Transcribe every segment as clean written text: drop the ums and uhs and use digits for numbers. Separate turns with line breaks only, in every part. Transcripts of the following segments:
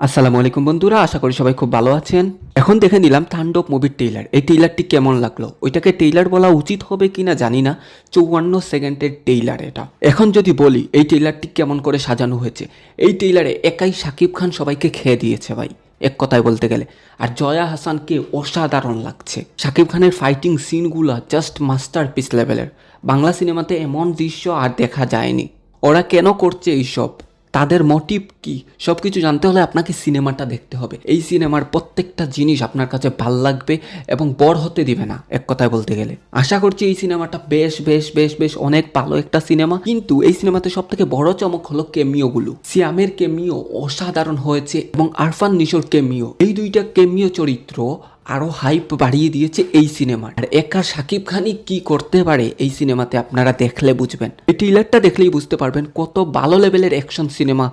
আসসালামু আলাইকুম বন্ধুরা, আশা করি সবাই খুব ভালো আছেন। এখন দেখে নিলাম তাণ্ডব মুভির ট্রেইলার। এই ট্রেইলারটি কেমন লাগলো? ওইটাকে ট্রেইলার বলা উচিত হবে কিনা জানি না। 54 সেকেন্ডের ট্রেইলার এটা। এখন যদি বলি এই ট্রেইলারটি কেমন করে সাজানো হয়েছে, এই ট্রেইলারে একাই শাকিব খান সবাইকে খেয়ে দিয়েছে ভাই, এক কথায় বলতে গেলে। আর জয়া হাসানকে অসাধারণ লাগছে। শাকিব খানের ফাইটিং সিনগুলো জাস্ট মাস্টারপিস লেভেলের। বাংলা সিনেমাতে এমন দৃশ্য আর দেখা যায়নি। ওরা কেন করছে এইসব, তাদের মোটিভ কি, সব কিছু জানতে হলে আপনাকে সিনেমাটা দেখতে হবে। এই সিনেমার প্রত্যেকটা জিনিস আপনার কাছে ভাল লাগবে এবং বড় হতে দিবে না, এক কথায় বলতে গেলে। আশা করছি এই সিনেমাটা বেশ বেশ বেশ বেশ অনেক ভালো একটা সিনেমা। কিন্তু এই সিনেমাতে সব থেকে বড় চমক হলো কেমিওগুলো। সিয়ামের কেমিও অসাধারণ হয়েছে এবং আরফান নিশোর কেমিও, এই দুইটা কেমিও চরিত্র আরো হাইপ বাড়িয়ে দিয়েছে এই সিনেমার। আর একা শাকিব খানই কি করতে পারে এই সিনেমাতে আপনারা দেখলে বুঝবেন। এই ট্রেইলারটা দেখলেই বুঝতে পারবেন কত ভালো লেভেলের অ্যাকশন সিনেমা।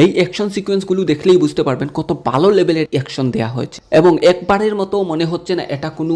এই অ্যাকশন সিকোয়েন্সগুলো দেখলেই বুঝতে পারবেন কত ভালো লেভেলের অ্যাকশন দেওয়া হয়েছে। এবং একবারের মতো মনে হচ্ছে না এটা কোনো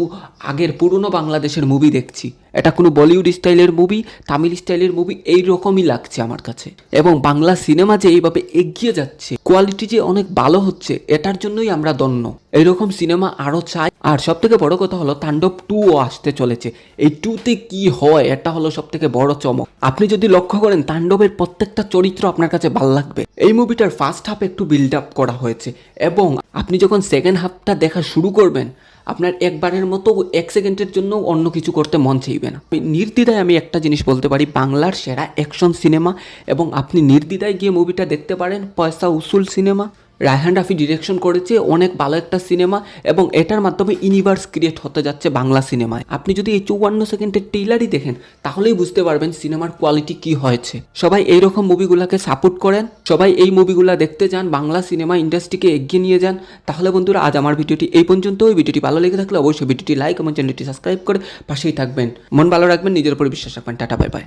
আগের পুরনো বাংলাদেশের মুভি দেখছি। এটা কোনো বলিউড স্টাইলের মুভি, তামিল স্টাইলের মুভি, এই রকমই লাগছে আমার কাছে। এবং বাংলা সিনেমা যে এইভাবে এগিয়ে যাচ্ছে, কোয়ালিটি যে অনেক ভালো হচ্ছে, এটার জন্যই আমরা ধন্য। এইরকম সিনেমা আরও চাই। আর সব থেকে বড় কথা হলো তাণ্ডব 2ও আসতে চলেছে। এই 2তে কি হয় এটা হলো সব থেকে বড় চমক। আপনি যদি লক্ষ্য করেন তাণ্ডবের প্রত্যেকটা চরিত্র আপনার কাছে ভালো লাগবে। এই মুভিটার ফার্স্ট হাফ একটু বিল্ড আপ করা হয়েছে এবং আপনি যখন সেকেন্ড হাফটা দেখা শুরু করবেন, আপনার একবারের মতো এক সেকেন্ডের জন্য অন্য কিছু করতে মন চাইবে না। নির্দ্বিধায় আমি একটা জিনিস বলতে পারি, বাংলার সেরা অ্যাকশন সিনেমা। এবং আপনি নির্দ্বিধায় গিয়ে মুভিটা দেখতে পারেন। পয়সা উসুল সিনেমা, রায়হান রাফি ডিরেকশন করেছে, অনেক ভালো একটা সিনেমা। এবং এটার মাধ্যমে ইউনিভার্স ক্রিয়েট হতে যাচ্ছে বাংলা সিনেমায়। আপনি যদি এই 54 সেকেন্ডের ট্রেইলারই দেখেন তাহলেই বুঝতে পারবেন সিনেমার কোয়ালিটি কি হয়েছে। সবাই এইরকম মুভিগুলোকে সাপোর্ট করেন, সবাই এই মুভিগুলো দেখতে যান, বাংলা সিনেমা ইন্ডাস্ট্রিকে এগিয়ে নিয়ে যান। তাহলে বন্ধুরা আজ আমার ভিডিওটি এই পর্যন্ত। ওই ভিডিওটি ভালো লেগে থাকলে অবশ্যই ভিডিওটি লাইক এবং চ্যানেলটি সাবস্ক্রাইব করে পাশেই থাকবেন। মন ভালো রাখবেন, নিজের উপর বিশ্বাস রাখবেন। Tata, bye bye.